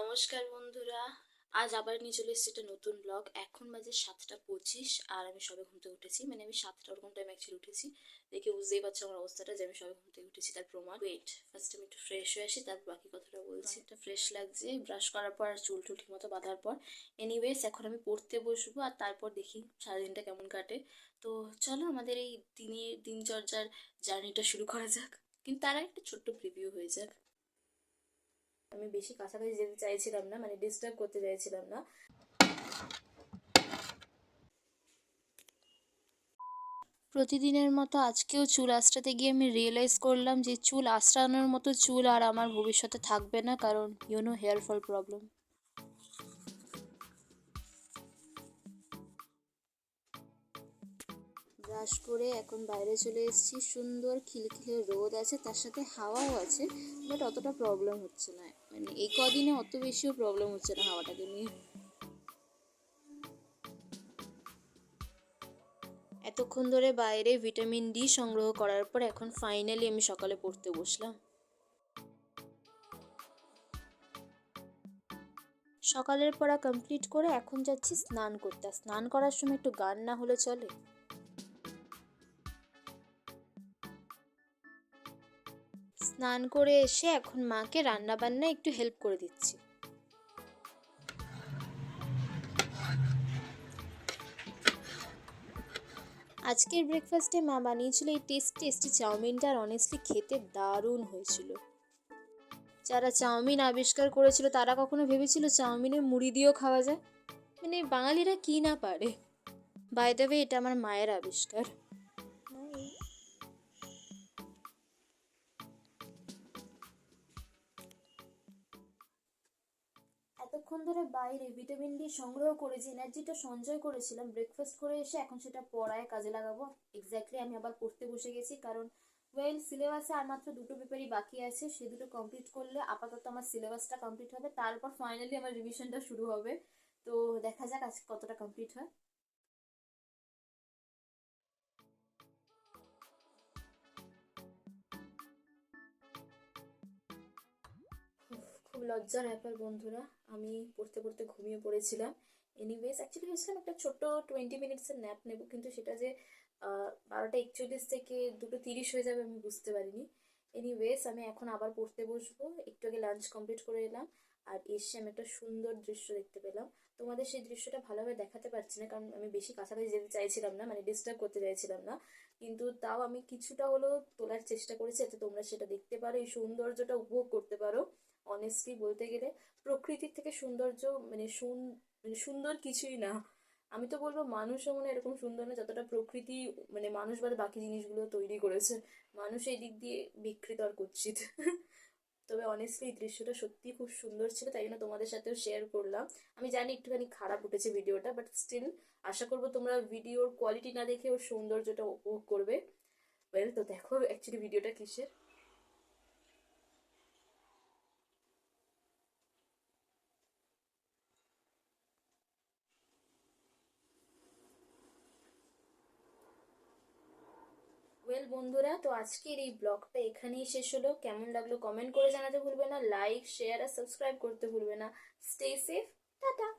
নমস্কার বন্ধুরা, আজ আবার নিয়ে চলে এসেছি একটা নতুন ব্লগ। এখন বাজে 7:25 আর আমি সবে ঘুম থেকে উঠেছি। মানে আমি 7টা ওরকম টাইম অ্যাকচুয়ালি উঠেছি। দেখে বুঝতেই পারছো আমার অবস্থাটা যে আমি সবে ঘুম থেকে উঠেছি, তার প্রমাণ। ফার্স্ট আমি একটু ফ্রেশ হয়ে আসি, তারপর বাকি কথাটা বলছি। একটা ফ্রেশ লাগছে ব্রাশ করার পর আর চুল টুল ঠিক মতো বাঁধার পর। এনিওয়েজ এখন আমি পড়তে বসবো আর তারপর দেখি সারাদিনটা কেমন কাটে। তো চলো আমাদের এই দিনচর্যার জার্নিটা শুরু করা যাক, কিন্তু তার আগে একটা ছোট্ট প্রিভিউ হয়ে যাক। আমি বেশি কাছাকাছি যেতে চাইছিলাম না, মানে ডিস্টার্ব করতে চাইছিলাম না। প্রতিদিনের মতো আজকেও চুল আঁচড়াতে গিয়ে আমি রিয়েলাইজ করলাম যে চুল আঁচড়ানোর মতো চুল আর আমার ভবিষ্যতে থাকবে না, কারণ হেয়ার ফল প্রবলেম। ব্রাশ করে এখন বাইরে চলে এসেছি। সুন্দর খিলখিলে রোদ আছে, তার সাথে হাওয়াও আছে, বাট অতটা প্রবলেম হচ্ছে না। মানে এই কদিনে অত বেশিও প্রবলেম হচ্ছে না হাওয়াটাকে নিয়ে। এতক্ষণ ধরে বাইরে ভিটামিন ডি সংগ্রহ করার পর এখন ফাইনালি আমি সকালে পড়তে বসলাম। সকালের পড়া কমপ্লিট করে এখন যাচ্ছি স্নান করতে। স্নান করার সময় একটু গান না হলে চলে? স্নান করে এসে এখন মাকে রান্না বান্না একটু হেল্প করে দিচ্ছি। আজকের ব্রেকফাস্টে মা বানিয়েছিল এই টেস্টি চাউমিনটা, আর অনেস্টলি খেতে দারুণ হয়েছিল। যারা চাউমিন আবিষ্কার করেছিল তারা কখনো ভেবেছিল চাউমিনে মুড়ি দিয়েও খাওয়া যায়? মানে বাঙালিরা কি না পারে। বাই দ্য ওয়ে, এটা আমার মায়ের আবিষ্কার। এতক্ষণ ধরে বাইরে ভিটামিন ডি সংগ্রহ করে যে এনার্জিটা সঞ্চয় করেছিলাম ব্রেকফাস্ট করে এসে, এখন সেটা পড়ায় কাজে লাগাবো। এক্স্যাক্টলি আমি আবার পড়তে বসে গেছি, কারণ সিলেবাসে আর মাত্র দুটো পেপারই বাকি আছে। সে দুটো কমপ্লিট করলে আপাতত আমার সিলেবাসটা কমপ্লিট হবে, তারপর ফাইনালি আমার রিভিশনটা শুরু হবে। তো দেখা যাক আজকে কতটা কমপ্লিট হয়। খুব লজ্জার ব্যাপার বন্ধুরা, আমি পড়তে পড়তে ঘুমিয়ে পড়েছিলাম। এনিওয়েজ অ্যাকচুয়ালি ভেবেছিলাম একটা ছোট্ট 20 মিনিটসের ন্যাপ নেব, কিন্তু সেটা যে 12টা 41 থেকে 2টো 30 হয়ে যাবে আমি বুঝতে পারিনি। এনিওয়েজ আমি এখন আবার পড়তে বসবো। একটু আগে লাঞ্চ কমপ্লিট করে এলাম, আর এসে আমি একটা সুন্দর দৃশ্য দেখতে পেলাম। তোমাদের সেই দৃশ্যটা ভালোভাবে দেখাতে পারছি না, কারণ আমি বেশি কাছাকাছি যেতে চাইছিলাম না, মানে ডিস্টার্ব করতে চাইছিলাম না। কিন্তু তাও আমি কিছুটা হলেও তোলার চেষ্টা করেছি যাতে তোমরা সেটা দেখতে পারো, এই সৌন্দর্যটা উপভোগ করতে পারো। অনেস্টলি বলতে গেলে প্রকৃতির থেকে সৌন্দর্য মানে সুন্দর কিছুই না। আমি তো বলবো মানুষও মনে হয় এরকম সুন্দর না যতটা প্রকৃতি, মানে মানুষ বাদে বাকি জিনিসগুলো তৈরি করেছে। মানুষ এই দিক দিয়ে বিকৃত আর কুৎসিত। তবে অনেস্টলি এই দৃশ্যটা সত্যি খুব সুন্দর ছিল, তাই জন্য তোমাদের সাথেও শেয়ার করলাম। আমি জানি একটুখানি খারাপ উঠেছে ভিডিওটা, বাট স্টিল আশা করবো তোমরা ভিডিওর কোয়ালিটি না দেখে ওর সৌন্দর্যটা উপভোগ করবে। ওয়েল, তো দেখো অ্যাকচুয়ালি ভিডিওটা কিসের। বন্ধুরা, তো আজকের এই ব্লগটা এখানেই শেষ হলো। কেমন লাগলো কমেন্ট করে জানাতে ভুলবে না, লাইক শেয়ার আর সাবস্ক্রাইব করতে ভুলবে না। Stay safe, tata.